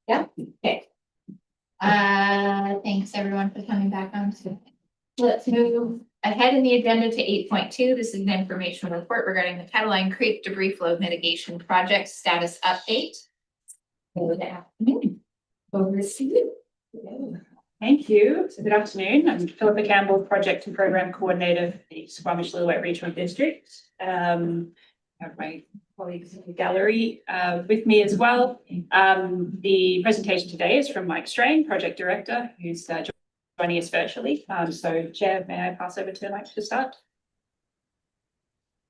Yeah, okay. Thanks everyone for coming back on. Let's move ahead in the agenda to 8.2. This is an informational report regarding the Cataline Creek debris flow mitigation project status update. Good afternoon. Over to you. Thank you. So good afternoon. I'm Philippa Campbell, Project and Program Coordinator for the Squamish-Lillooet Regional District. I have my colleagues in the gallery with me as well. The presentation today is from Mike Strain, Project Director, who's joining us virtually. So Chair, may I pass over to Mike to start?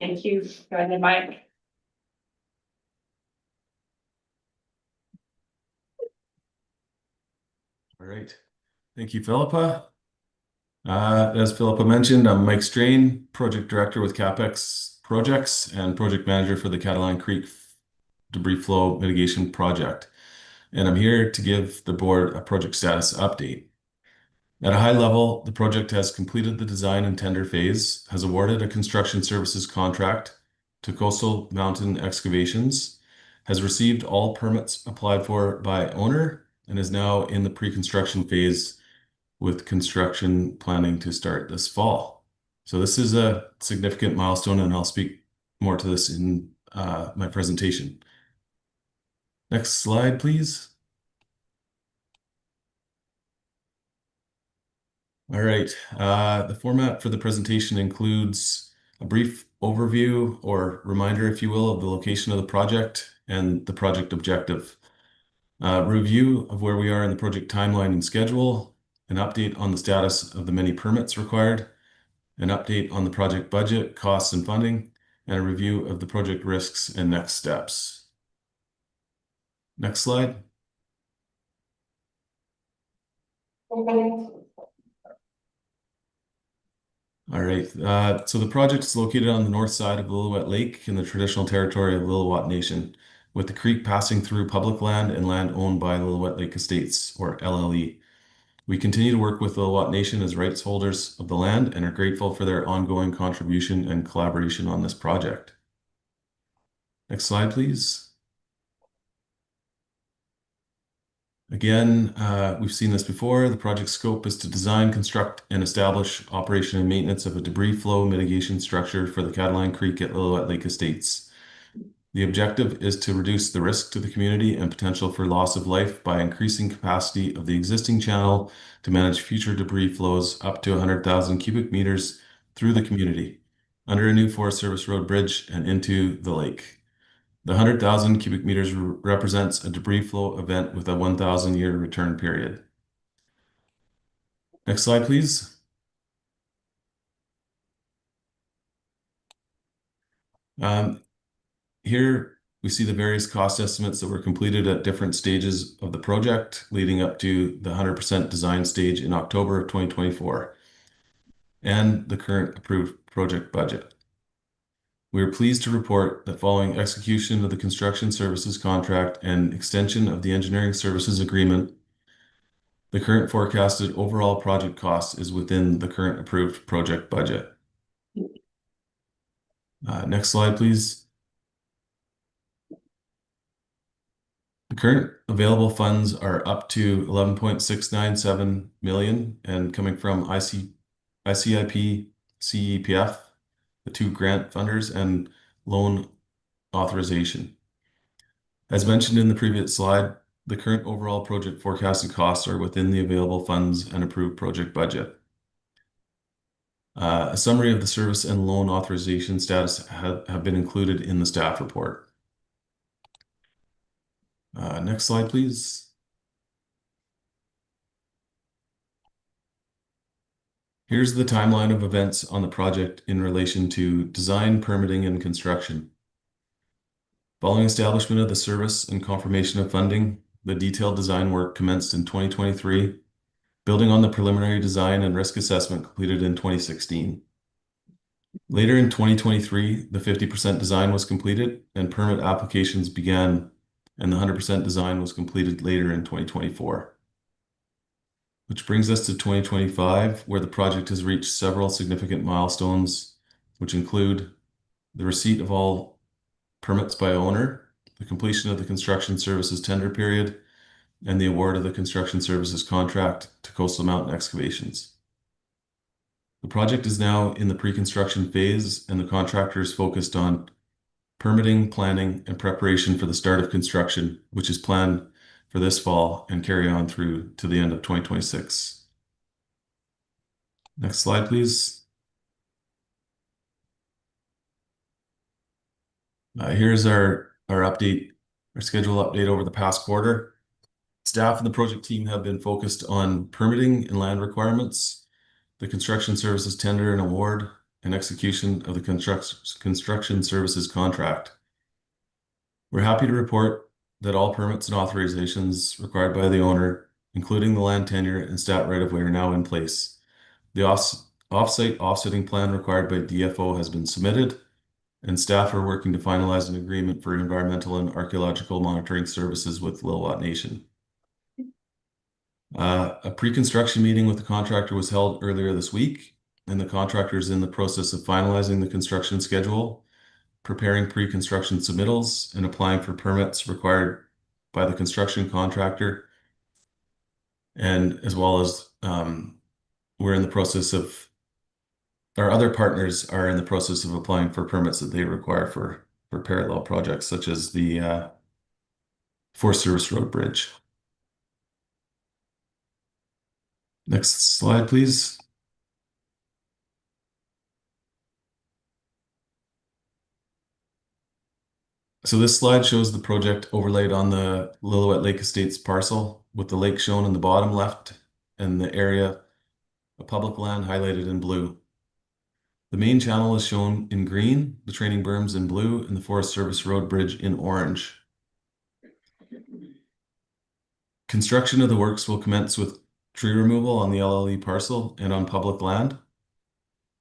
Thank you. Go ahead, Mike. All right. Thank you, Philippa. As Philippa mentioned, I'm Mike Strain, Project Director with CapEx Projects and Project Manager for the Cataline Creek Debris Flow Mitigation Project. And I'm here to give the board a project status update. At a high level, the project has completed the design and tender phase, has awarded a construction services contract to Coastal Mountain Excavations, has received all permits applied for by owner, and is now in the pre-construction phase with construction planning to start this fall. So this is a significant milestone, and I'll speak more to this in my presentation. Next slide, please. All right, the format for the presentation includes a brief overview or reminder, if you will, of the location of the project and the project objective. Review of where we are in the project timeline and schedule, an update on the status of the many permits required, an update on the project budget, costs and funding, and a review of the project risks and next steps. Next slide. All right, so the project is located on the north side of Lillooet Lake in the traditional territory of Lillooet Nation, with the creek passing through public land and land owned by Lillooet Lake Estates, or LLE. We continue to work with the Lillooet Nation as rights holders of the land and are grateful for their ongoing contribution and collaboration on this project. Next slide, please. Again, we've seen this before. The project scope is to design, construct, and establish operation and maintenance of a debris flow mitigation structure for the Cataline Creek at Lillooet Lake Estates. The objective is to reduce the risk to the community and potential for loss of life by increasing capacity of the existing channel to manage future debris flows up to 100,000 cubic meters through the community, under a new Forest Service Road bridge and into the lake. The 100,000 cubic meters represents a debris flow event with a 1,000-year return period. Next slide, please. Here we see the various cost estimates that were completed at different stages of the project, leading up to the 100% design stage in October of 2024, and the current approved project budget. We are pleased to report that following execution of the construction services contract and extension of the engineering services agreement, the current forecasted overall project cost is within the current approved project budget. Next slide, please. The current available funds are up to 11.697 million and coming from ICIP, CEPF, the two grant funders, and loan authorization. As mentioned in the previous slide, the current overall project forecasted costs are within the available funds and approved project budget. A summary of the service and loan authorization status have been included in the staff report. Next slide, please. Here's the timeline of events on the project in relation to design, permitting, and construction. Following establishment of the service and confirmation of funding, the detailed design work commenced in 2023, building on the preliminary design and risk assessment completed in 2016. Later in 2023, the 50% design was completed and permit applications began, and the 100% design was completed later in 2024. Which brings us to 2025, where the project has reached several significant milestones, which include the receipt of all permits by owner, the completion of the construction services tender period, and the award of the construction services contract to Coastal Mountain Excavations. The project is now in the pre-construction phase, and the contractor is focused on permitting, planning, and preparation for the start of construction, which is planned for this fall and carry on through to the end of 2026. Next slide, please. Here's our update, our schedule update over the past quarter. Staff and the project team have been focused on permitting and land requirements, the construction services tender and award, and execution of the construction services contract. We're happy to report that all permits and authorizations required by the owner, including the land tenure and stat right-of-way, are now in place. The off-site offsetting plan required by DFO has been submitted, and staff are working to finalize an agreement for environmental and archaeological monitoring services with Lillooet Nation. A pre-construction meeting with the contractor was held earlier this week, and the contractor is in the process of finalizing the construction schedule, preparing pre-construction submittals, and applying for permits required by the construction contractor. And as well as we're in the process of, our other partners are in the process of applying for permits that they require for parallel projects, such as the Forest Service Road Bridge. Next slide, please. So this slide shows the project overlaid on the Lillooet Lake Estates parcel, with the lake shown in the bottom left and the area of public land highlighted in blue. The main channel is shown in green, the training berms in blue, and the Forest Service Road Bridge in orange. Construction of the works will commence with tree removal on the LLE parcel and on public land.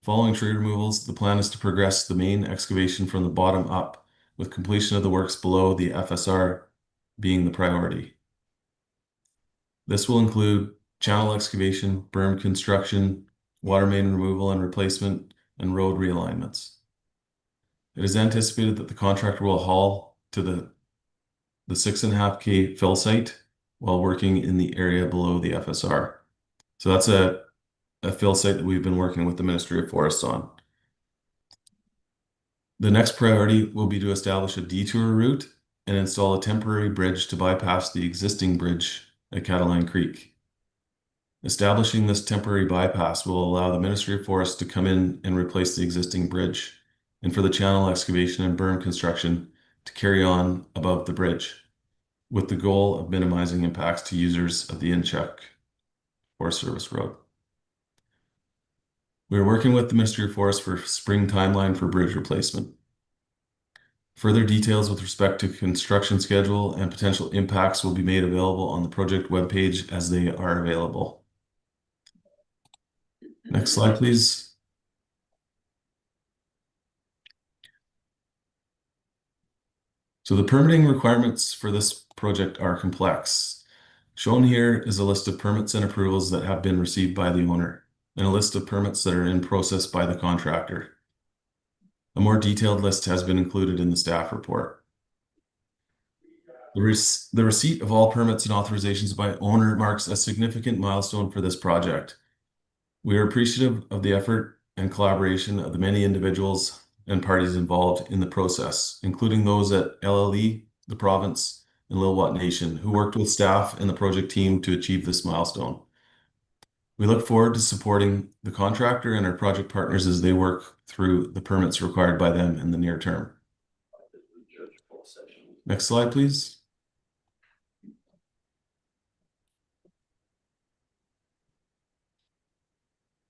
Following tree removals, the plan is to progress the main excavation from the bottom up, with completion of the works below the FSR being the priority. This will include channel excavation, berm construction, water main removal and replacement, and road realignments. It is anticipated that the contractor will haul to the 6.5K fill site while working in the area below the FSR. So that's a fill site that we've been working with the Ministry of Forests on. The next priority will be to establish a detour route and install a temporary bridge to bypass the existing bridge at Cataline Creek. Establishing this temporary bypass will allow the Ministry of Forests to come in and replace the existing bridge, and for the channel excavation and berm construction to carry on above the bridge, with the goal of minimizing impacts to users of the Incheck Forest Service Road. We are working with the Ministry of Forests for spring timeline for bridge replacement. Further details with respect to construction schedule and potential impacts will be made available on the project webpage as they are available. Next slide, please. So the permitting requirements for this project are complex. Shown here is a list of permits and approvals that have been received by the owner, and a list of permits that are in process by the contractor. A more detailed list has been included in the staff report. The receipt of all permits and authorizations by owner marks a significant milestone for this project. We are appreciative of the effort and collaboration of the many individuals and parties involved in the process, including those at LLE, the province, and Lillooet Nation, who worked with staff and the project team to achieve this milestone. We look forward to supporting the contractor and our project partners as they work through the permits required by them in the near term. Next slide, please.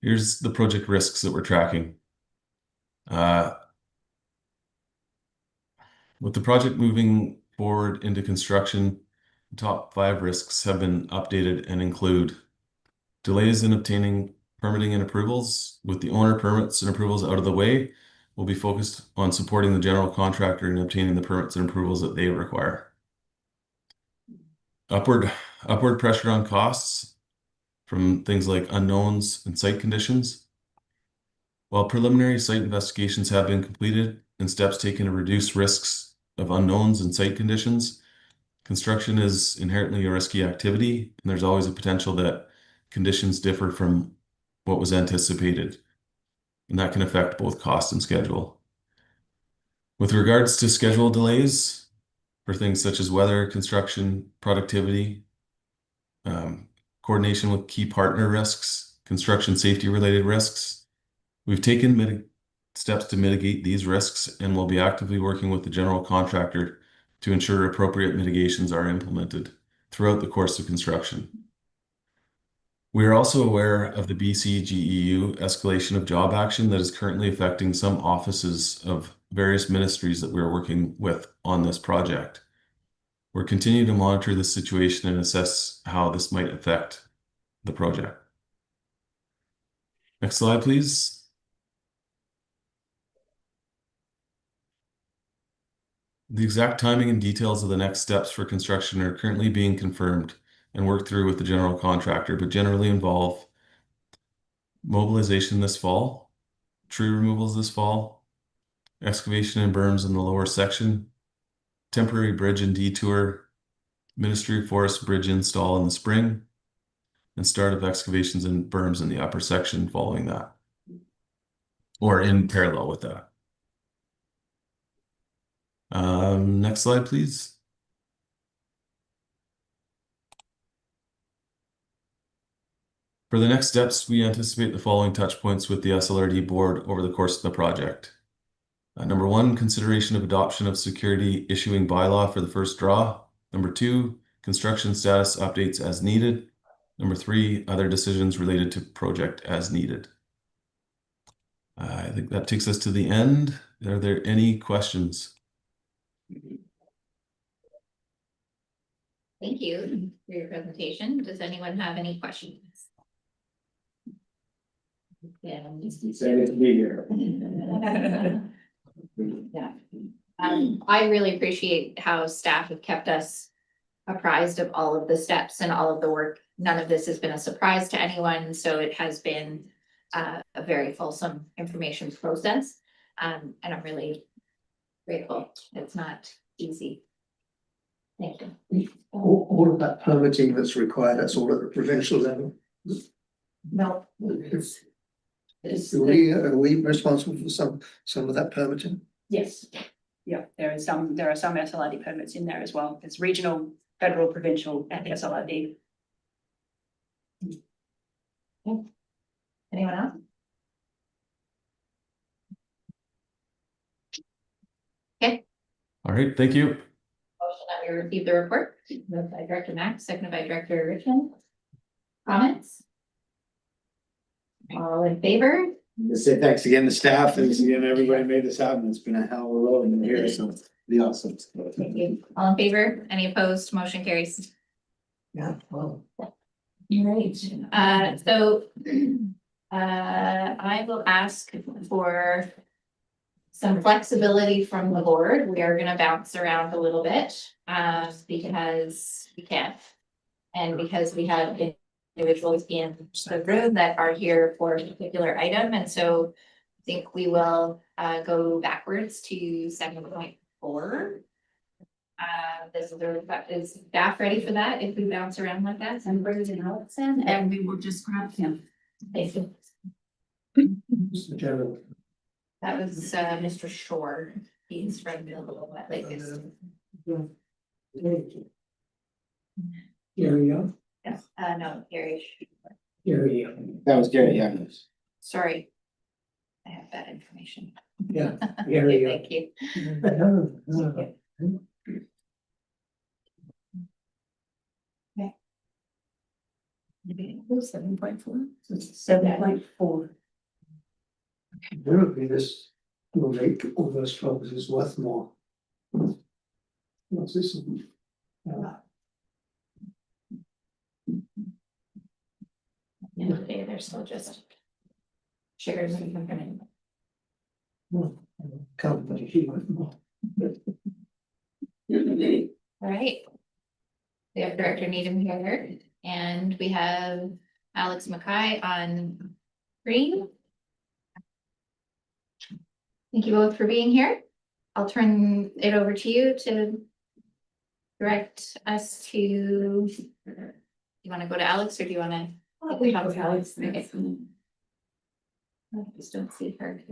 Here's the project risks that we're tracking. With the project moving forward into construction, the top 5 risks have been updated and include delays in obtaining permitting and approvals. With the owner permits and approvals out of the way, we'll be focused on supporting the general contractor in obtaining the permits and approvals that they require. Upward pressure on costs from things like unknowns and site conditions. While preliminary site investigations have been completed and steps taken to reduce risks of unknowns and site conditions, Construction is inherently a risky activity, and there's always a potential that conditions differ from what was anticipated, and that can affect both cost and schedule. With regards to schedule delays for things such as weather, construction, productivity, coordination with key partner risks, construction safety related risks, we've taken steps to mitigate these risks and will be actively working with the general contractor to ensure appropriate mitigations are implemented throughout the course of construction. We are also aware of the BCGEU escalation of job action that is currently affecting some offices of various ministries that we are working with on this project. We're continuing to monitor this situation and assess how this might affect the project. Next slide, please. The exact timing and details of the next steps for construction are currently being confirmed and worked through with the general contractor, but generally involve mobilization this fall, tree removals this fall, excavation and berms in the lower section, temporary bridge and detour, Ministry of Forest bridge install in the spring, and start of excavations and berms in the upper section following that, or in parallel with that. Next slide, please. For the next steps, we anticipate the following touch points with the SLRD board over the course of the project. Number one, consideration of adoption of security issuing bylaw for the first draw. Number two, construction status updates as needed. Number three, other decisions related to project as needed. I think that takes us to the end. Are there any questions? Thank you for your presentation. Does anyone have any questions? Yeah. Excited to be here. Yeah. I really appreciate how staff have kept us apprised of all of the steps and all of the work. None of this has been a surprise to anyone, so it has been a very fulsome information process. And I'm really grateful. It's not easy. Thank you. All of that permitting that's required, that's all at the provincial level. No. Are we responsible for some of that permitting? Yes. Yeah, there are some SLRD permits in there as well. It's regional, federal, provincial, and the SLRD. Anyone else? Okay. All right, thank you. Motion that we receive the report, moved by Director Mack, seconded by Director Richmond. Comments? All in favor? Just say thanks again to staff, thanks again, everybody made this happen, it's been a hell of a road in here, so it's be awesome. Thank you. All in favor? Any opposed? Motion carries. Yeah, well. Right, so I will ask for some flexibility from the board. We are gonna bounce around a little bit, because we can. And because we have individuals in the room that are here for a particular item, and so I think we will go backwards to 7.4. This is staff ready for that if we bounce around like that? And Brendan Allison, and we will just grab him. Thank you. Mr. General. That was Mr. Shore. He's from Lillooet Lake. Here we go. Yes, no, Gary. Here we go. That was Gary, yeah. Sorry. I have bad information. Yeah, here we go. Thank you. Okay. 7.4. 7.4. Apparently this will make all those properties worth more. What's this? Okay, they're still just sugars and something. Company worth more. All right. We have Director Needham here, and we have Alex Mackay on screen. Thank you both for being here. I'll turn it over to you to direct us to, you want to go to Alex or do you want to? We have Alex. Okay. I just don't see her.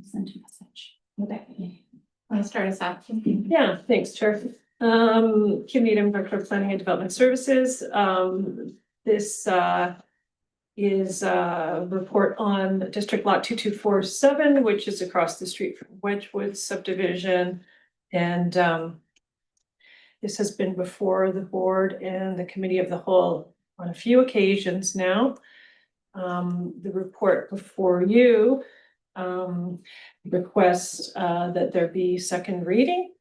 Send a message. Okay. Want to start us off? Yeah, thanks, Chair. Kim Needham, Director of Planning and Development Services. This is a report on District Lot 2247, which is across the street from Wedgwood subdivision. And this has been before the board and the committee of the whole on a few occasions now. The report before you requests that there be second reading.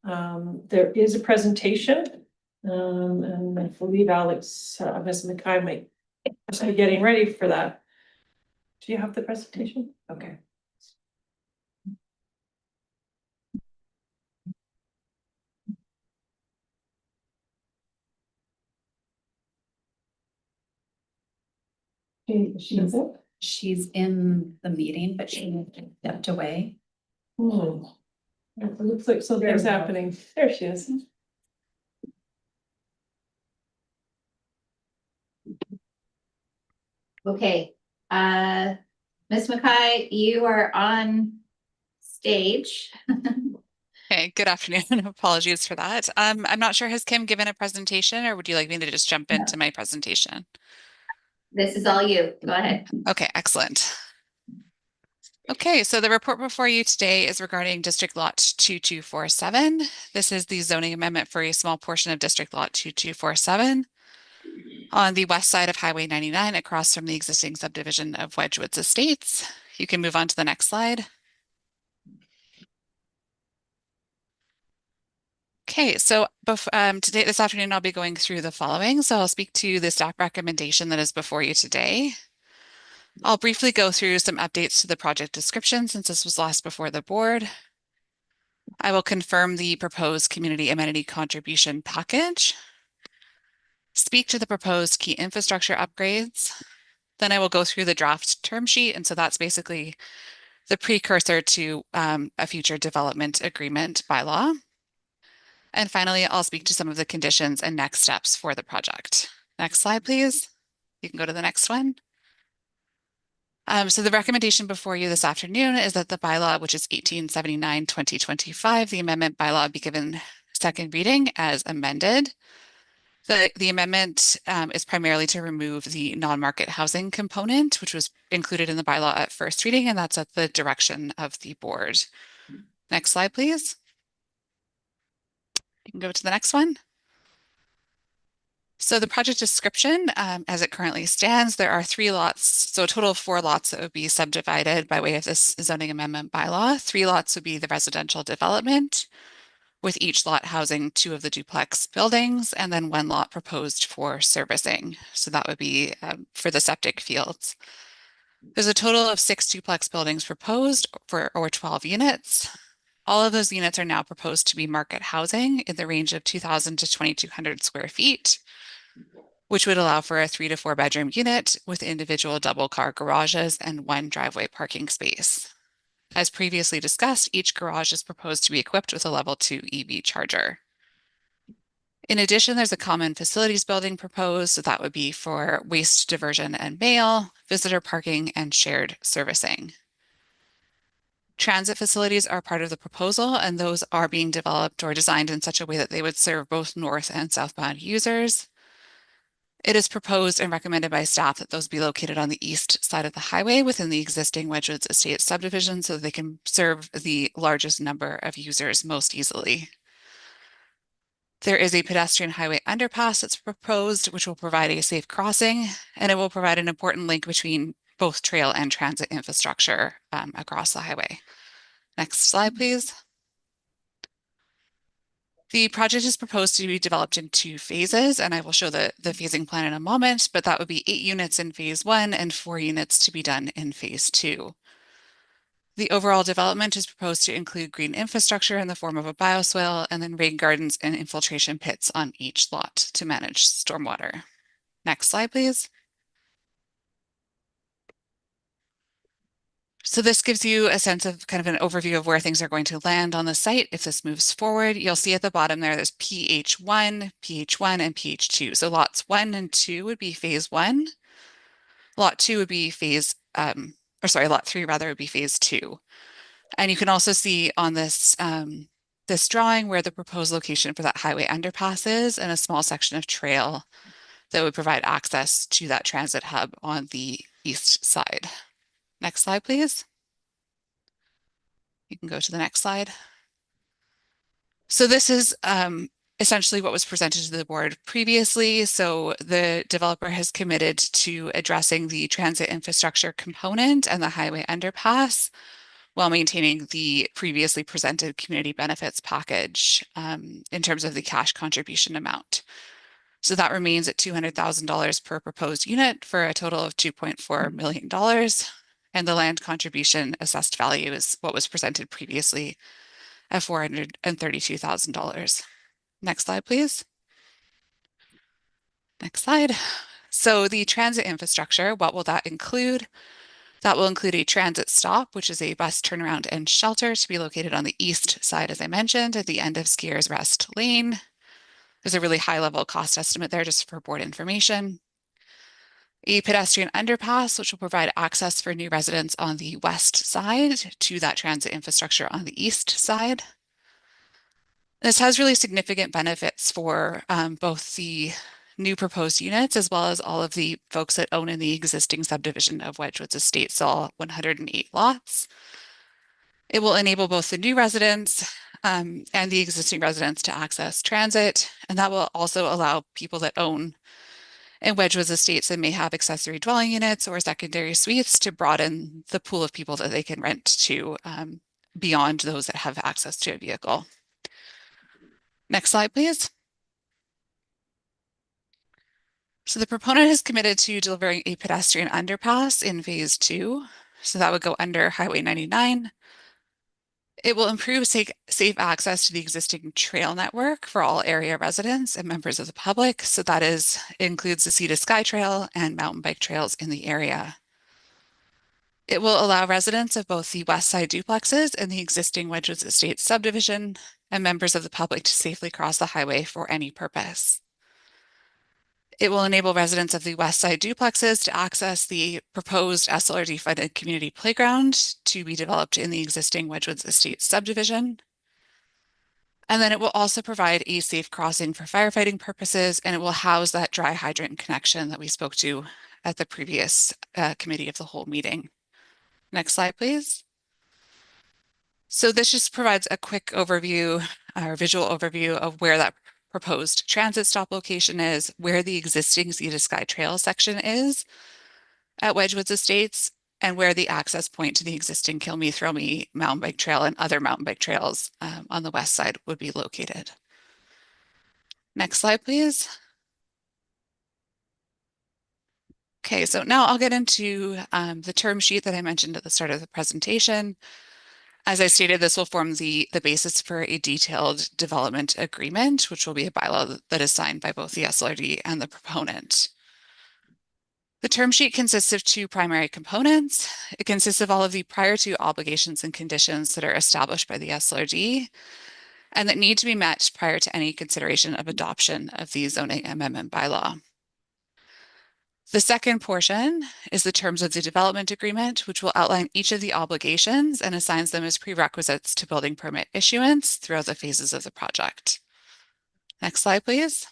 There is a presentation, and I believe Alex, Ms. McKay might just be getting ready for that. Do you have the presentation? Okay. She's in the meeting, but she stepped away. It looks like something's happening. There she is. Okay, Ms. McKay, you are on stage. Okay, good afternoon. Apologies for that. I'm not sure, has Kim given a presentation or would you like me to just jump into my presentation? This is all you. Go ahead. Okay, excellent. Okay, so the report before you today is regarding District Lot 2247. This is the zoning amendment for a small portion of District Lot 2247 on the west side of Highway 99 across from the existing subdivision of Wedgwood's Estates. You can move on to the next slide. Okay, so today, this afternoon, I'll be going through the following. So I'll speak to the staff recommendation that is before you today. I'll briefly go through some updates to the project description since this was last before the board. I will confirm the proposed community amenity contribution package, speak to the proposed key infrastructure upgrades. Then I will go through the draft term sheet. And so that's basically the precursor to a future development agreement bylaw. And finally, I'll speak to some of the conditions and next steps for the project. Next slide, please. You can go to the next one. So the recommendation before you this afternoon is that the bylaw, which is 1879-2025, the amendment bylaw be given second reading as amended. The amendment is primarily to remove the non-market housing component, which was included in the bylaw at first reading, and that's at the direction of the board. Next slide, please. You can go to the next one. So the project description, as it currently stands, there are 3 lots, so a total of 4 lots that would be subdivided by way of this zoning amendment bylaw. 3 lots would be the residential development, with each lot housing 2 of the duplex buildings, and then 1 lot proposed for servicing. So that would be for the septic fields. There's a total of 6 duplex buildings proposed or 12 units. All of those units are now proposed to be market housing in the range of 2,000 to 2,200 square feet, which would allow for a 3 to 4 bedroom unit with individual double car garages and 1 driveway parking space. As previously discussed, each garage is proposed to be equipped with a level 2 EV charger. In addition, there's a common facilities building proposed, so that would be for waste diversion and mail, visitor parking, and shared servicing. Transit facilities are part of the proposal, and those are being developed or designed in such a way that they would serve both north and southbound users. It is proposed and recommended by staff that those be located on the east side of the highway within the existing Wedgwood's Estate subdivision so they can serve the largest number of users most easily. There is a pedestrian highway underpass that's proposed, which will provide a safe crossing, and it will provide an important link between both trail and transit infrastructure across the highway. Next slide, please. The project is proposed to be developed in 2 phases, and I will show the phasing plan in a moment, but that would be 8 units in phase 1 and 4 units to be done in phase 2. The overall development is proposed to include green infrastructure in the form of a bioswale and then rain gardens and infiltration pits on each lot to manage stormwater. Next slide, please. So this gives you a sense of kind of an overview of where things are going to land on the site. If this moves forward, you'll see at the bottom there's PH1, PH1, and PH2. So lots 1 and 2 would be phase 1. Lot 2 would be lot 3 rather would be phase 2. And you can also see on this this drawing where the proposed location for that highway underpass is and a small section of trail that would provide access to that transit hub on the east side. Next slide, please. You can go to the next slide. So this is essentially what was presented to the board previously. So the developer has committed to addressing the transit infrastructure component and the highway underpass while maintaining the previously presented community benefits package in terms of the cash contribution amount. So that remains at $200,000 per proposed unit for a total of $2.4 million. And the land contribution assessed value is what was presented previously at $432,000. Next slide, please. Next slide. So the transit infrastructure, what will that include? That will include a transit stop, which is a bus turnaround and shelter to be located on the east side, as I mentioned, at the end of Skiers Rest Lane. There's a really high level cost estimate there just for board information. A pedestrian underpass, which will provide access for new residents on the west side to that transit infrastructure on the east side. This has really significant benefits for both the new proposed units as well as all of the folks that own in the existing subdivision of Wedgwood's Estates, all 108 lots. It will enable both the new residents and the existing residents to access transit, and that will also allow people that own in Wedgwood's Estates and may have accessory dwelling units or secondary suites to broaden the pool of people that they can rent to beyond those that have access to a vehicle. Next slide, please. So the proponent has committed to delivering a pedestrian underpass in phase 2. So that would go under Highway 99. It will improve safe access to the existing trail network for all area residents and members of the public. So that includes the Sea to Sky Trail and mountain bike trails in the area. It will allow residents of both the west side duplexes and the existing Wedgwood's Estates subdivision and members of the public to safely cross the highway for any purpose. It will enable residents of the west side duplexes to access the proposed SLRD funded community playground to be developed in the existing Wedgwood's Estates subdivision. And then it will also provide a safe crossing for firefighting purposes, and it will house that dry hydrant connection that we spoke to at the previous committee of the whole meeting. Next slide, please. So this just provides a quick overview or visual overview of where that proposed transit stop location is, where the existing Sea to Sky Trail section is at Wedgwood's Estates, and where the access point to the existing Kill Me, Thrill Me mountain bike trail and other mountain bike trails on the west side would be located. Next slide, please. Okay, so now I'll get into the term sheet that I mentioned at the start of the presentation. As I stated, this will form the basis for a detailed development agreement, which will be a bylaw that is signed by both the SLRD and the proponent. The term sheet consists of 2 primary components. It consists of all of the prior to obligations and conditions that are established by the SLRD and that need to be met prior to any consideration of adoption of the zoning amendment bylaw. The second portion is the terms of the development agreement, which will outline each of the obligations and assigns them as prerequisites to building permit issuance throughout the phases of the project. Next slide, please.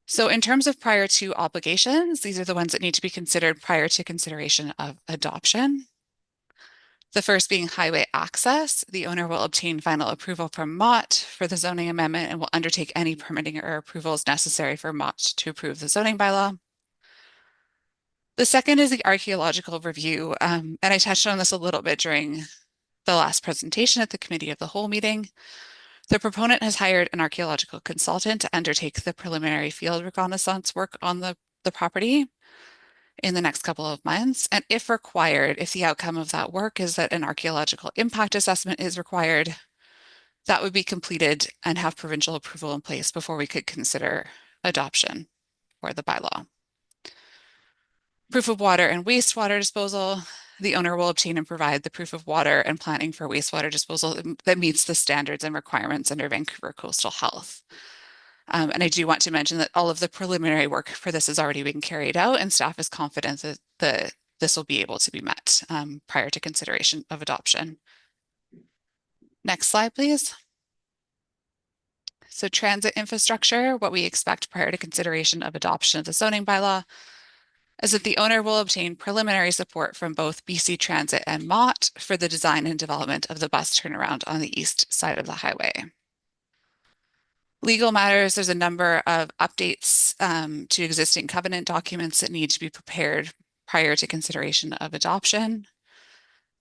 So in terms of prior to obligations, these are the ones that need to be considered prior to consideration of adoption. The first being highway access. The owner will obtain final approval from MOT for the zoning amendment and will undertake any permitting or approvals necessary for MOT to approve the zoning bylaw. The second is the archaeological review, and I touched on this a little bit during the last presentation at the committee of the whole meeting. The proponent has hired an archaeological consultant to undertake the preliminary field reconnaissance work on the property in the next couple of months. And if required, if the outcome of that work is that an archaeological impact assessment is required, that would be completed and have provincial approval in place before we could consider adoption for the bylaw. Proof of water and wastewater disposal. the owner will obtain and provide the proof of water and planning for wastewater disposal that meets the standards and requirements under Vancouver Coastal Health. And I do want to mention that all of the preliminary work for this has already been carried out, and staff is confident that this will be able to be met prior to consideration of adoption. Next slide, please. So transit infrastructure, what we expect prior to consideration of adoption of the zoning bylaw is that the owner will obtain preliminary support from both BC Transit and MOT for the design and development of the bus turnaround on the east side of the highway. Legal matters, there's a number of updates to existing covenant documents that need to be prepared prior to consideration of adoption.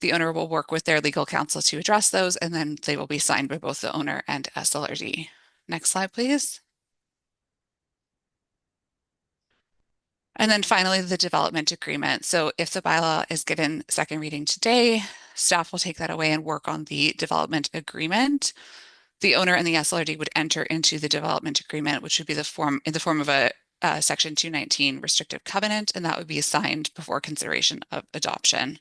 The owner will work with their legal counsel to address those, and then they will be signed by both the owner and SLRD. Next slide, please. And then finally, the development agreement. So if the bylaw is given second reading today, staff will take that away and work on the development agreement. The owner and the SLRD would enter into the development agreement, which would be in the form of a Section 219 restrictive covenant, and that would be signed before consideration of adoption.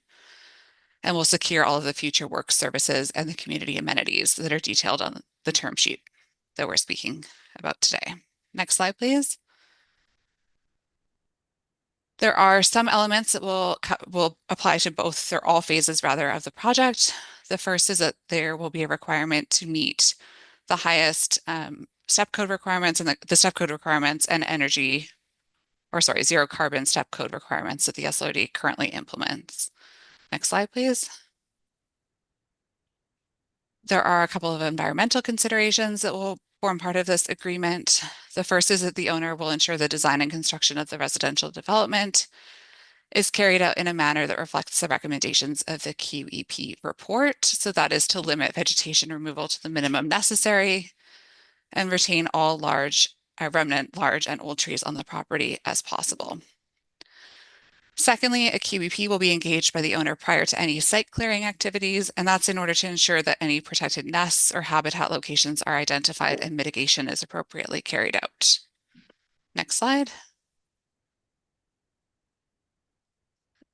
And will secure all of the future work services and the community amenities that are detailed on the term sheet that we're speaking about today. Next slide, please. There are some elements that will apply to both or all phases rather of the project. The first is that there will be a requirement to meet the highest step code requirements and the step code requirements and zero carbon step code requirements that the SLRD currently implements. Next slide, please. There are a couple of environmental considerations that will form part of this agreement. The first is that the owner will ensure the design and construction of the residential development is carried out in a manner that reflects the recommendations of the QEP report. So that is to limit vegetation removal to the minimum necessary and retain all remnant large and old trees on the property as possible. Secondly, a QEP will be engaged by the owner prior to any site clearing activities, and that's in order to ensure that any protected nests or habitat locations are identified and mitigation is appropriately carried out. Next slide.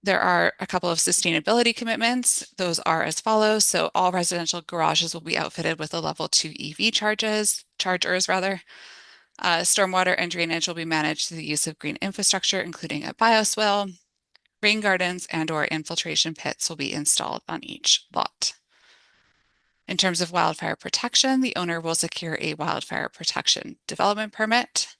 There are a couple of sustainability commitments. Those are as follows. So all residential garages will be outfitted with a level 2 EV chargers. Stormwater and drainage will be managed through the use of green infrastructure, including a bioswale. Rain gardens and/or infiltration pits will be installed on each lot. In terms of wildfire protection, the owner will secure a wildfire protection development permit.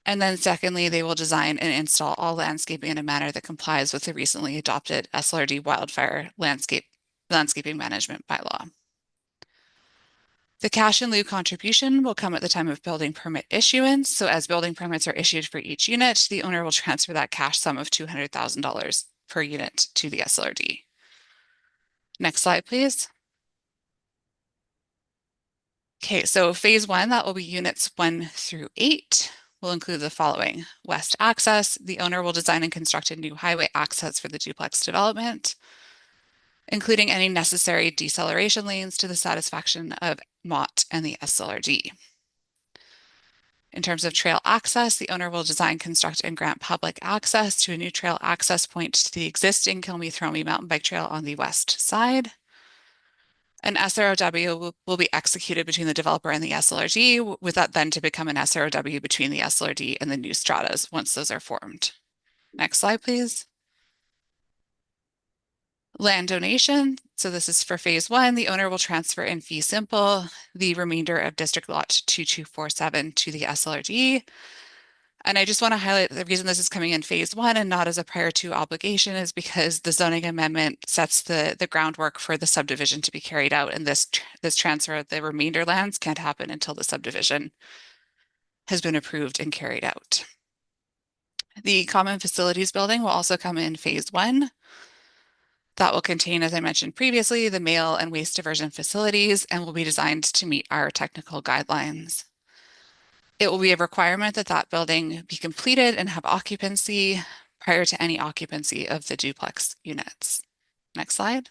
And then secondly, they will design and install all landscaping in a manner that complies with the recently adopted SLRD wildfire landscaping management bylaw. The cash in lieu contribution will come at the time of building permit issuance. So as building permits are issued for each unit, the owner will transfer that cash sum of $200,000 per unit to the SLRD. Next slide, please. Okay, so phase 1, that will be units 1 through 8, will include the following. West access, the owner will design and construct a new highway access for the duplex development, including any necessary deceleration lanes to the satisfaction of MOT and the SLRD. In terms of trail access, the owner will design, construct, and grant public access to a new trail access point to the existing Kilmee-Thromie mountain bike trail on the west side. An SROW will be executed between the developer and the SLRD, with that then to become an SROW between the SLRD and the new stratas once those are formed. Next slide, please. Land donation. So this is for phase 1. The owner will transfer in fee simple the remainder of district lot 2247 to the SLRD. And I just want to highlight the reason this is coming in phase 1 and not as a prior to obligation is because the zoning amendment sets the groundwork for the subdivision to be carried out, and this transfer of the remainder lands can't happen until the subdivision has been approved and carried out. The common facilities building will also come in phase 1. That will contain, as I mentioned previously, the mail and waste diversion facilities and will be designed to meet our technical guidelines. It will be a requirement that that building be completed and have occupancy prior to any occupancy of the duplex units. Next slide.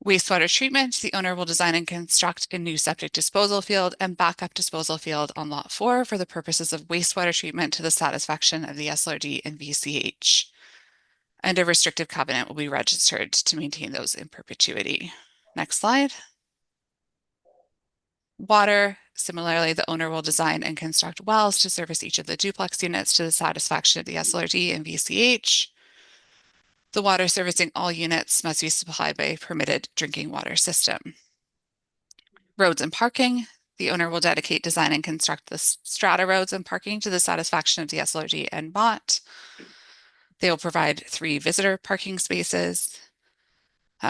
Wastewater treatment, the owner will design and construct a new septic disposal field and backup disposal field on lot 4 for the purposes of wastewater treatment to the satisfaction of the SLRD and VCH. And a restrictive covenant will be registered to maintain those in perpetuity. Next slide. Water, similarly, the owner will design and construct wells to service each of the duplex units to the satisfaction of the SLRD and VCH. The water servicing all units must be supplied by a permitted drinking water system. Roads and parking, the owner will dedicate, design, and construct the strata roads and parking to the satisfaction of the SLRD and MOT. They will provide 3 visitor parking spaces,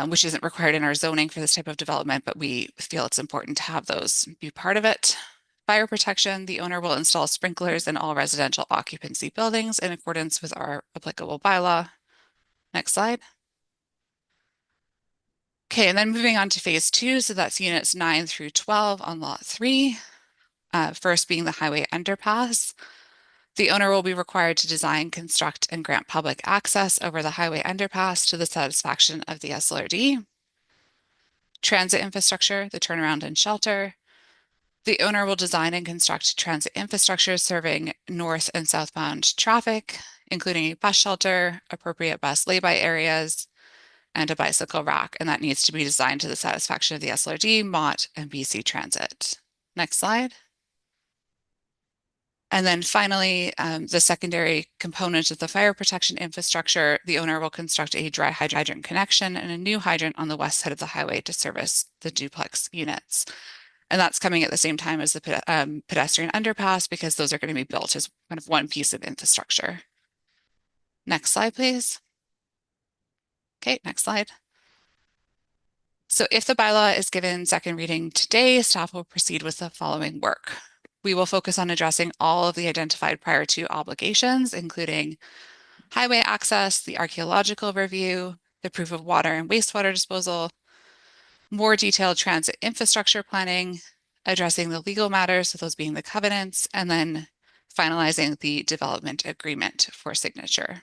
which isn't required in our zoning for this type of development, but we feel it's important to have those be part of it. Fire protection, the owner will install sprinklers in all residential occupancy buildings in accordance with our applicable bylaw. Next slide. Okay, and then moving on to phase 2, so that's units 9 through 12 on lot 3. First being the highway underpass. The owner will be required to design, construct, and grant public access over the highway underpass to the satisfaction of the SLRD. Transit infrastructure, the turnaround and shelter. The owner will design and construct transit infrastructure serving north and southbound traffic, including a bus shelter, appropriate bus lay-by areas, and a bicycle rack, and that needs to be designed to the satisfaction of the SLRD, MOT, and BC Transit. Next slide. And then finally, the secondary component of the fire protection infrastructure, the owner will construct a dry hydrant connection and a new hydrant on the west side of the highway to service the duplex units. And that's coming at the same time as the pedestrian underpass, because those are going to be built as kind of one piece of infrastructure. Next slide, please. Okay, next slide. So if the bylaw is given second reading today, staff will proceed with the following work. We will focus on addressing all of the identified prior to obligations, including highway access, the archaeological review, the proof of water and wastewater disposal, more detailed transit infrastructure planning, addressing the legal matters, so those being the covenants, and then finalizing the development agreement for signature.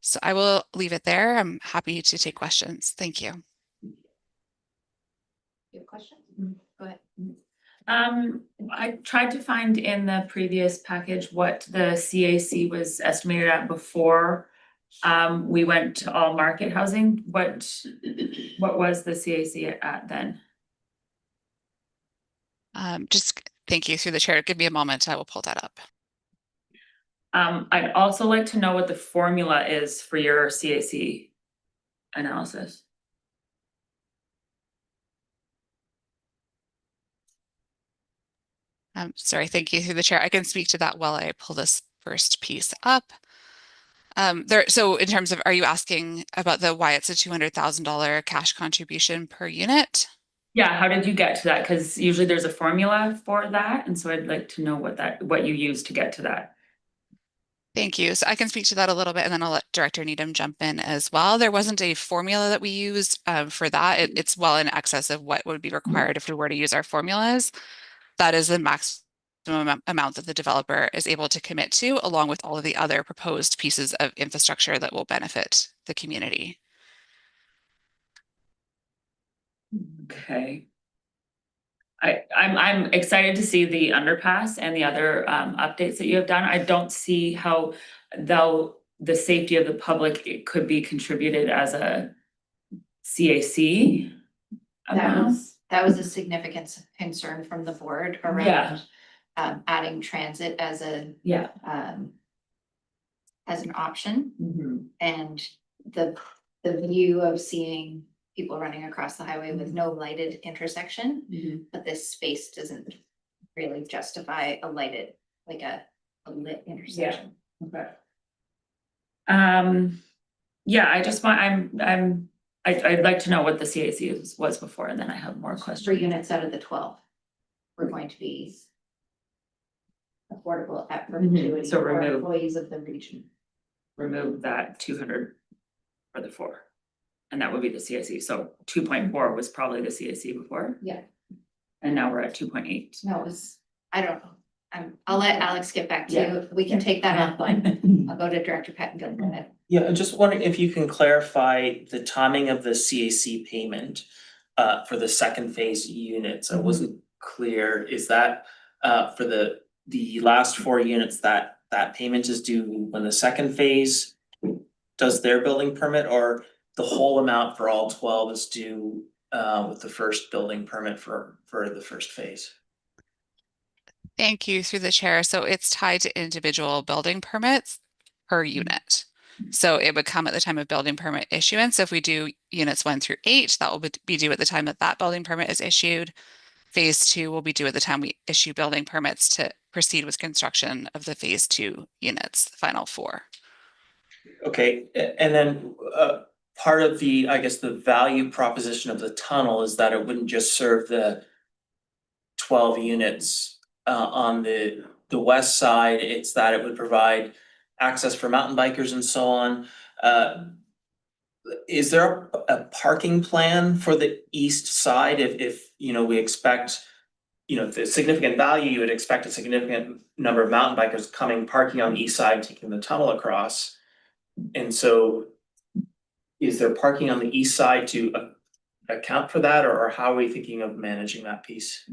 So I will leave it there. I'm happy to take questions. Thank you. You have questions? Go ahead. I tried to find in the previous package what the CAC was estimated at before we went to all market housing. What was the CAC at then? Just thank you through the chair. Give me a moment. I will pull that up. I'd also like to know what the formula is for your CAC analysis. Sorry, thank you through the chair. I can speak to that while I pull this first piece up. So in terms of, are you asking about why it's a $200,000 cash contribution per unit? Yeah, how did you get to that? Because usually there's a formula for that, and so I'd like to know what you use to get to that. Thank you. So I can speak to that a little bit, and then I'll let Director Needham jump in as well. There wasn't a formula that we used for that. It's well in excess of what would be required if we were to use our formulas. That is the maximum amount that the developer is able to commit to, along with all of the other proposed pieces of infrastructure that will benefit the community. Okay. I'm excited to see the underpass and the other updates that you have done. I don't see how the safety of the public could be contributed as a CAC amount. That was a significant concern from the board around adding transit as a as an option, and the view of seeing people running across the highway with no lighted intersection, but this space doesn't really justify a lighted, like a lit intersection. Okay. I just want, I'd like to know what the CAC was before, and then I have more questions. 3 units out of the 12 were going to be affordable at perpetuity So for remove. employees of the region. Remove that 200 for the 4, and that would be the CAC. So 2.4 was probably the CAC before. Yeah. And now we're at 2.8. No, it was, I don't know. I'll let Alex get back to Yeah. you. We can take that offline. I'll go to Director Patton. Yeah, I'm just wondering if you can clarify the timing of the CAC payment for the second phase units. I wasn't clear. Is that for the last 4 units that payment is due when the second phase does their building permit, or the whole amount for all 12 is due with the first building permit for the first phase? Thank you through the chair. So it's tied to individual building permits per unit. So it would come at the time of building permit issuance. If we do units 1 through 8, that will be due at the time that that building permit is issued. Phase 2 will be due at the time we issue building permits to proceed with construction of the phase 2 units, the final 4. Okay, and then part of the, I guess, the value proposition of the tunnel is that it wouldn't just serve the 12 units on the west side, it's that it would provide access for mountain bikers and so on. Is there a parking plan for the east side if you know we expect, you know, the significant value, you would expect a significant number of mountain bikers coming, parking on the east side, taking the tunnel across. And so is there parking on the east side to account for that, or how are we thinking of managing that piece?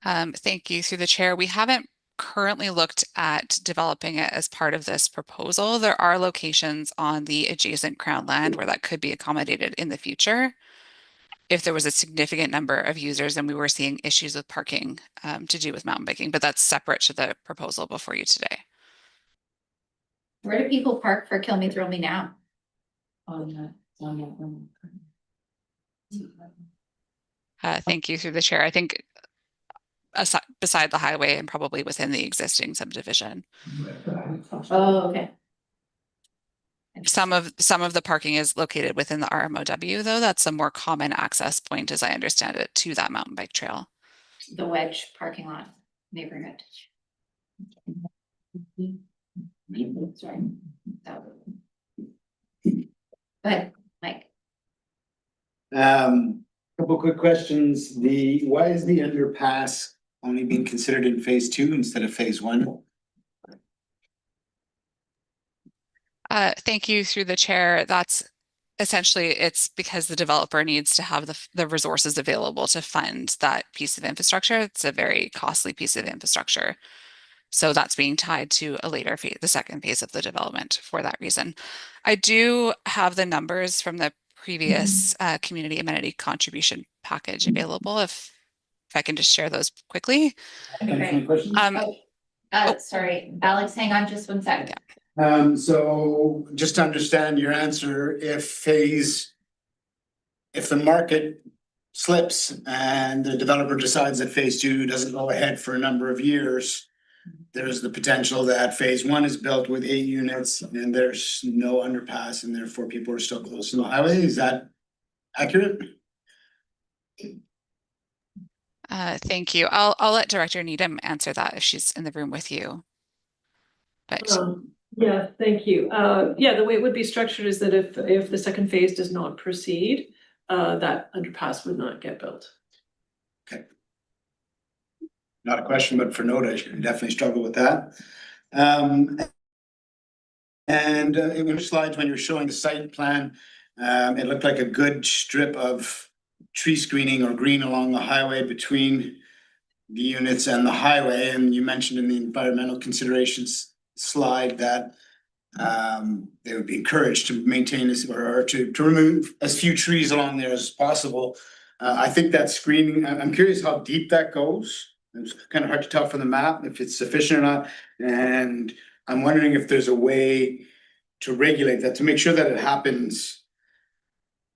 Thank you through the chair. We haven't currently looked at developing it as part of this proposal. There are locations on the adjacent Crown land where that could be accommodated in the future if there was a significant number of users and we were seeing issues with parking to do with mountain biking, but that's separate to the proposal before you today. Where do people park for Kill Me, Thrill Me now? Thank you through the chair. I think beside the highway and probably within the existing subdivision. Oh, okay. Some of the parking is located within the RMOW, though. That's a more common access point, as I understand it, to that mountain bike trail. The Wedge parking lot neighborhood. Sorry. But Mike. Couple quick questions. Why is the underpass only being considered in phase 2 instead of phase 1? Thank you through the chair. That's essentially, it's because the developer needs to have the resources available to fund that piece of infrastructure. It's a very costly piece of infrastructure. So that's being tied to a later phase, the second phase of the development for that reason. I do have the numbers from the previous community amenity contribution package available if I can just share those quickly. Any questions? Sorry, Alex, hang on just 1 second. So just to understand your answer, if the market slips and the developer decides that phase 2 doesn't go ahead for a number of years, there's the potential that phase 1 is built with 8 units and there's no underpass and therefore people are still close to the highway. Is that accurate? Thank you. I'll let Director Needham answer that if she's in the room with you. But yeah, thank you. Yeah, the way it would be structured is that if the second phase does not proceed, that underpass would not get built. Okay. Not a question, but for note, I should definitely struggle with that. And in your slides, when you're showing the site plan, it looked like a good strip of tree screening or green along the highway between the units and the highway. And you mentioned in the environmental considerations slide that they would be encouraged to maintain this or to remove as few trees along there as possible. I think that screening, I'm curious how deep that goes. It's kind of hard to tell from the map if it's sufficient or not. And I'm wondering if there's a way to regulate that, to make sure that it happens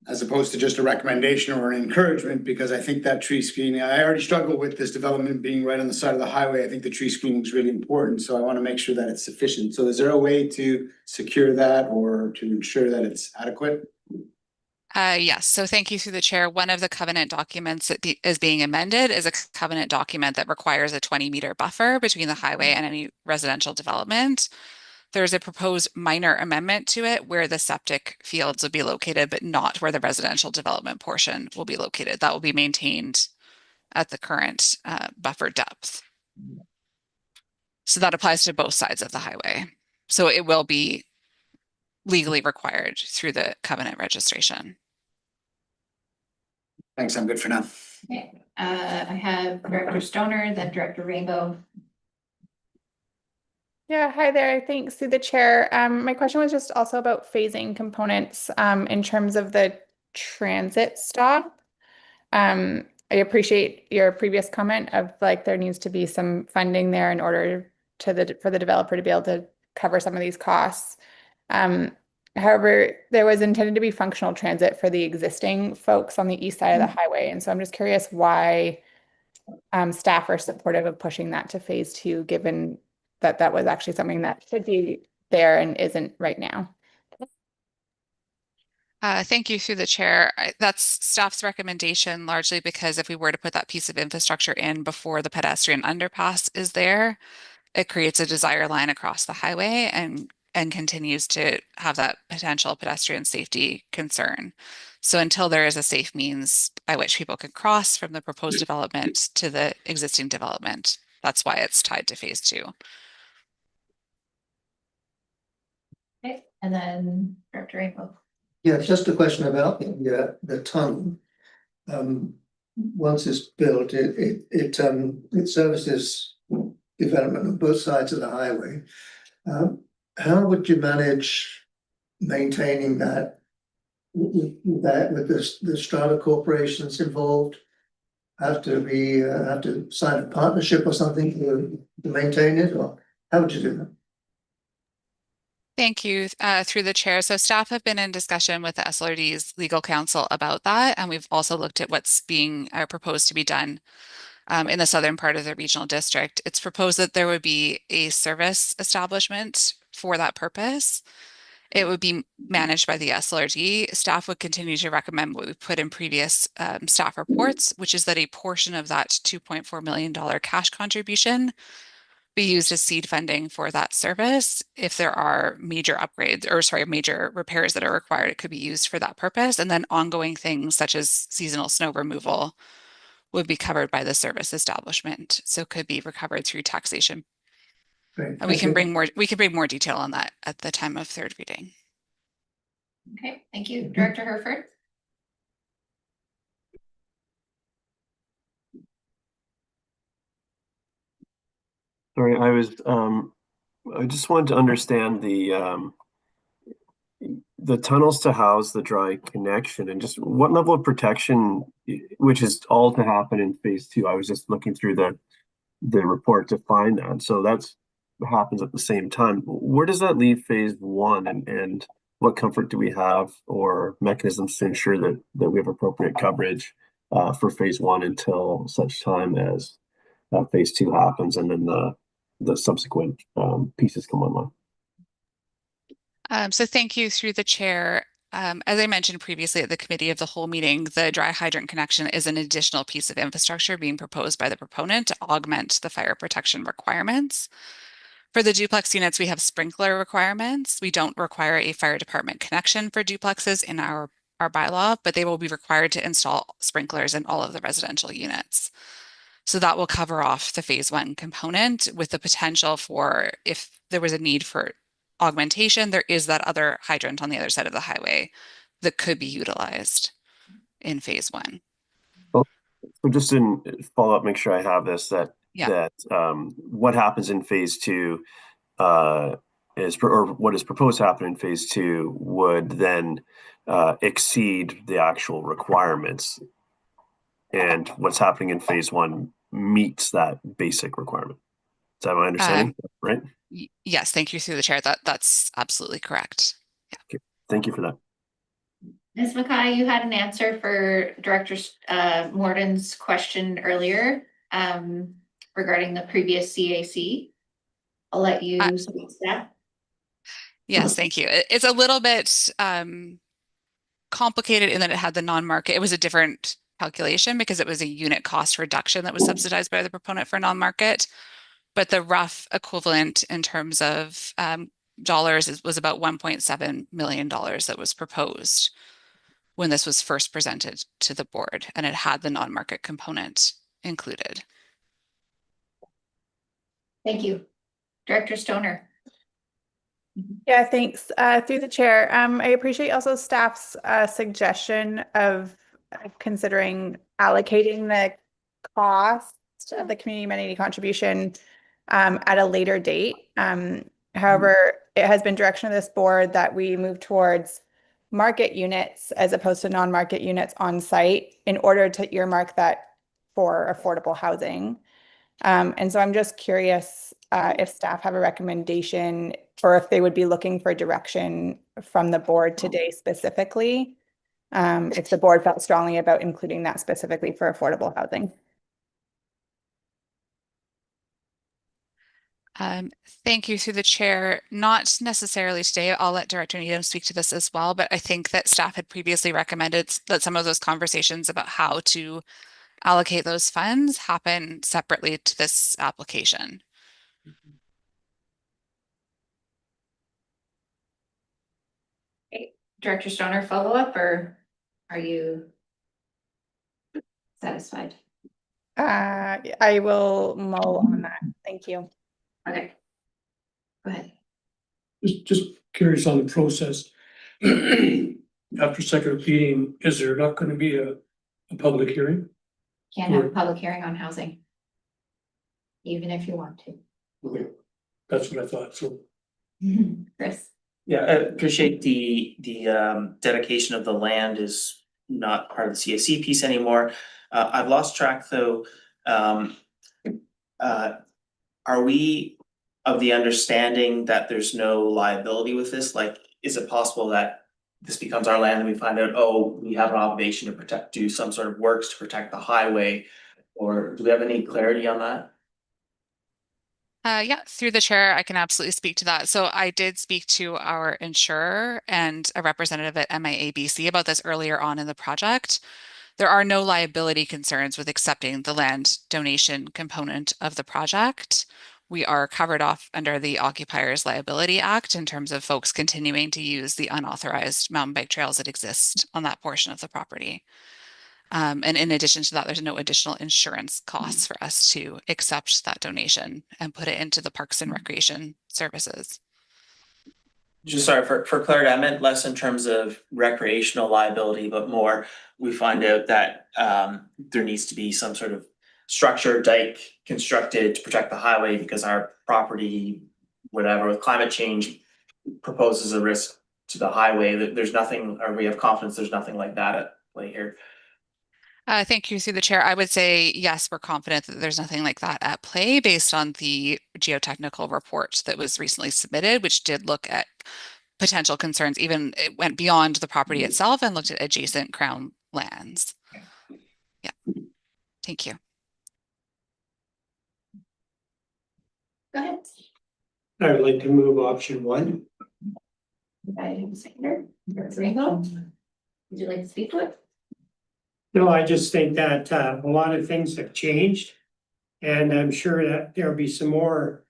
as opposed to just a recommendation or an encouragement, because I think that tree screening, I already struggle with this development being right on the side of the highway. I think the tree screening is really important. So I want to make sure that it's sufficient. So is there a way to secure that or to ensure that it's adequate? Yes, so thank you through the chair. One of the covenant documents that is being amended is a covenant document that requires a 20-meter buffer between the highway and any residential development. There's a proposed minor amendment to it where the septic fields will be located, but not where the residential development portion will be located. That will be maintained at the current buffer depth. So that applies to both sides of the highway. So it will be legally required through the covenant registration. Thanks, I'm good for now. Okay, I have Director Stoner, then Director Rainbow. Yeah, hi there. Thanks through the chair. My question was just also about phasing components in terms of the transit stop. I appreciate your previous comment of like there needs to be some funding there in order for the developer to be able to cover some of these costs. However, there was intended to be functional transit for the existing folks on the east side of the highway. And so I'm just curious why staff are supportive of pushing that to phase 2, given that that was actually something that should be there and isn't right now. Thank you through the chair. That's staff's recommendation largely because if we were to put that piece of infrastructure in before the pedestrian underpass is there, it creates a desire line across the highway and continues to have that potential pedestrian safety concern. So until there is a safe means by which people can cross from the proposed development to the existing development, that's why it's tied to phase 2. Okay, and then Director Rainbow. Yeah, just a question about the tunnel. Once it's built, it services development on both sides of the highway. How would you manage maintaining that with the strata corporations involved? Have to sign a partnership or something to maintain it, or how would you do that? Thank you through the chair. So staff have been in discussion with the SLRD's legal counsel about that. And we've also looked at what's being proposed to be done in the southern part of the regional district. It's proposed that there would be a service establishment for that purpose. It would be managed by the SLRD. Staff would continue to recommend what we put in previous staff reports, which is that a portion of that $2.4 million cash contribution be used as seed funding for that service. If there are major upgrades or major repairs that are required, it could be used for that purpose. And then ongoing things such as seasonal snow removal would be covered by the service establishment. So could be recovered through taxation. Great, And we can thank you. bring more detail on that at the time of third reading. Okay, thank you. Director Herford. Sorry, I just wanted to understand the tunnels to house the dry connection and just what level of protection, which is all to happen in phase 2. I was just looking through the report to find that. So that's what happens at the same time. Where does that leave phase 1 and what comfort do we have or mechanisms to ensure that we have appropriate coverage for phase 1 until such time as phase 2 happens and then the subsequent pieces come online? So thank you through the chair. As I mentioned previously at the committee of the whole meeting, the dry hydrant connection is an additional piece of infrastructure being proposed by the proponent to augment the fire protection requirements. For the duplex units, we have sprinkler requirements. We don't require a fire department connection for duplexes in our bylaw, but they will be required to install sprinklers in all of the residential units. So that will cover off the phase 1 component with the potential for, if there was a need for augmentation, there is that other hydrant on the other side of the highway that could be utilized in phase 1. Well, so just in follow up, make sure I have this, Yeah. what happens in phase 2 or what is proposed to happen in phase 2 would then exceed the actual requirements, and what's happening in phase 1 meets that basic requirement. Is that my understanding? Right? Yes, thank you through the chair. That's absolutely correct. Yeah. Okay. Thank you for that. Ms. Mackay, you had an answer for Director Morton's question earlier regarding the previous CAC. I'll let you speak to that. Yes, thank you. It's a little bit complicated in that it had the non-market. It was a different calculation because it was a unit cost reduction that was subsidized by the proponent for non-market. But the rough equivalent in terms of dollars was about $1.7 million that was proposed when this was first presented to the board, and it had the non-market component included. Thank you. Director Stoner. Yeah, thanks. Through the chair, I appreciate also staff's suggestion of considering allocating the cost of the community amenity contribution at a later date. However, it has been direction of this board that we move towards market units as opposed to non-market units on site in order to earmark that for affordable housing. And so I'm just curious if staff have a recommendation or if they would be looking for direction from the board today specifically. If the board felt strongly about including that specifically for affordable housing. Thank you through the chair. Not necessarily today. I'll let Director Needham speak to this as well, but I think that staff had previously recommended that some of those conversations about how to allocate those funds happen separately to this application. Okay. Director Stoner, follow up, or are you satisfied? I will mull on that. Thank you. Okay. Go ahead. Just curious on the process. After second reading, is there not going to be a public hearing? Can't have a public hearing on housing. Even if you want to. Okay, that's what I thought, so. Chris? Yeah, I appreciate the dedication of the land is not part of the CAC piece anymore. I've lost track though. Are we of the understanding that there's no liability with this? Like, is it possible that this becomes our land and we find out, oh, we have an obligation to protect, do some sort of works to protect the highway? Or do we have any clarity on that? Yeah, through the chair, I can absolutely speak to that. So I did speak to our insurer and a representative at MIABC about this earlier on in the project. There are no liability concerns with accepting the land donation component of the project. We are covered off under the Occupiers Liability Act in terms of folks continuing to use the unauthorized mountain bike trails that exist on that portion of the property. And in addition to that, there's no additional insurance costs for us to accept that donation and put it into the Parks and Recreation services. Just sorry for clarity, I meant less in terms of recreational liability, but more we find out that there needs to be some sort of structure, dike constructed to protect the highway because our property, whatever, with climate change proposes a risk to the highway. That there's nothing, or we have confidence there's nothing like that at play here. Thank you through the chair. I would say, yes, we're confident that there's nothing like that at play based on the geotechnical report that was recently submitted, which did look at potential concerns. Even it went beyond the property itself and looked at adjacent Crown lands. Yeah. Thank you. Go ahead. I would like to move option 1. Would you like to speak to it? No, I just think that a lot of things have changed. And I'm sure that there'll be some more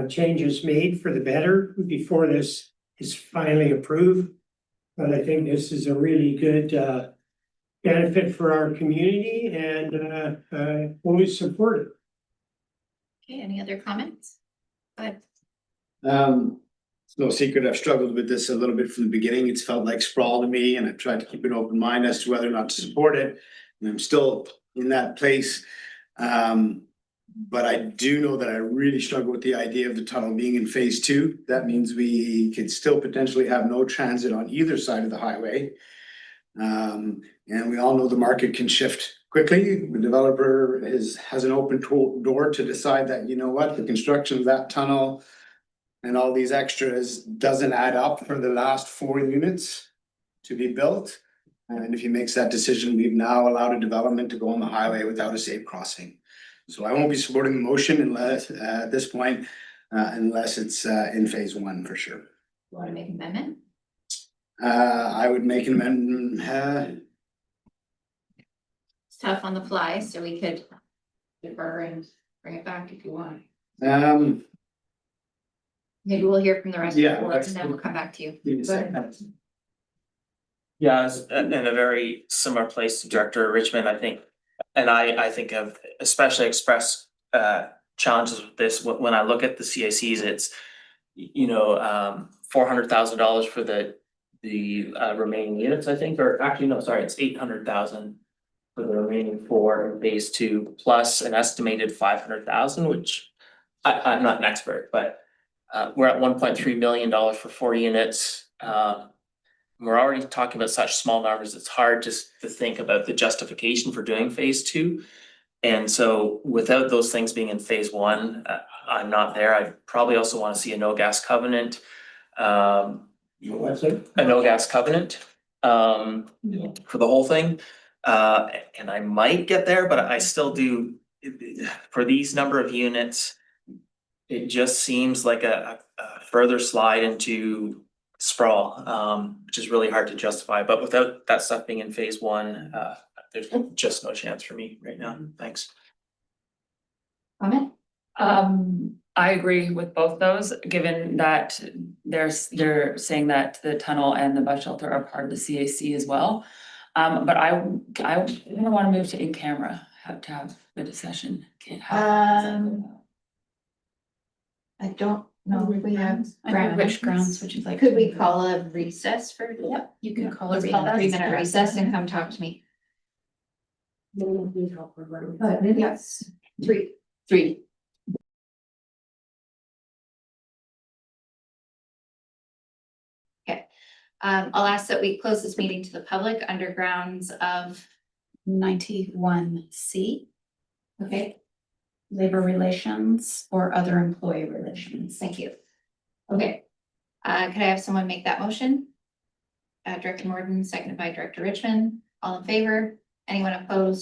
changes made for the better before this is finally approved. But I think this is a really good benefit for our community and I fully support it. Okay, any other comments? Go ahead. It's no secret I've struggled with this a little bit from the beginning. It's felt like sprawl to me, and I've tried to keep an open mind as to whether or not to support it. And I'm still in that place. But I do know that I really struggle with the idea of the tunnel being in phase 2. That means we could still potentially have no transit on either side of the highway. And we all know the market can shift quickly. The developer has an open door to decide that, you know what, the construction of that tunnel and all these extras doesn't add up for the last 4 units to be built. And if he makes that decision, we've now allowed a development to go on the highway without a safe crossing. So I won't be supporting the motion unless, at this point, unless it's in phase 1 for sure. You want to make an amendment? I would make an amendment. It's tough on the fly, so we could defer and bring it back if you want. Maybe we'll hear from the rest of the board and then we'll come back to you. Go ahead. Yeah, I was in a very similar place to Director Richmond, I think. And I think have especially expressed challenges with this. When I look at the CACs, it's $400,000 for the remaining units, I think, or actually, no, sorry, it's 800,000 for the remaining 4 in phase 2, plus an estimated 500,000, which I'm not an expert, but we're at $1.3 million for 4 units. We're already talking about such small numbers, it's hard just to think about the justification for doing phase 2. And so without those things being in phase 1, I'm not there. I probably also want to see a no gas covenant. What's it? A no gas covenant for the whole thing. And I might get there, but I still do, for these number of units, it just seems like a further slide into sprawl, which is really hard to justify. But without that stuff being in phase 1, there's just no chance for me right now. Thanks. Comment? I agree with both those, given that they're saying that the tunnel and the bus shelter are part of the CAC as well. But I want to move to in camera, have to have a discussion. I don't know if we have Which grounds would you like? Could we call a recess for? Yep, you can call a Let's call a 3-minute recess and come talk to me. Yes, 3. Okay, I'll ask that we close this meeting to the public under grounds of, 91C, okay, labor relations or other employee relations. thank you. Okay, could I have someone make that motion? Director Morton, seconded by Director Richmond, all in favor? Anyone opposed?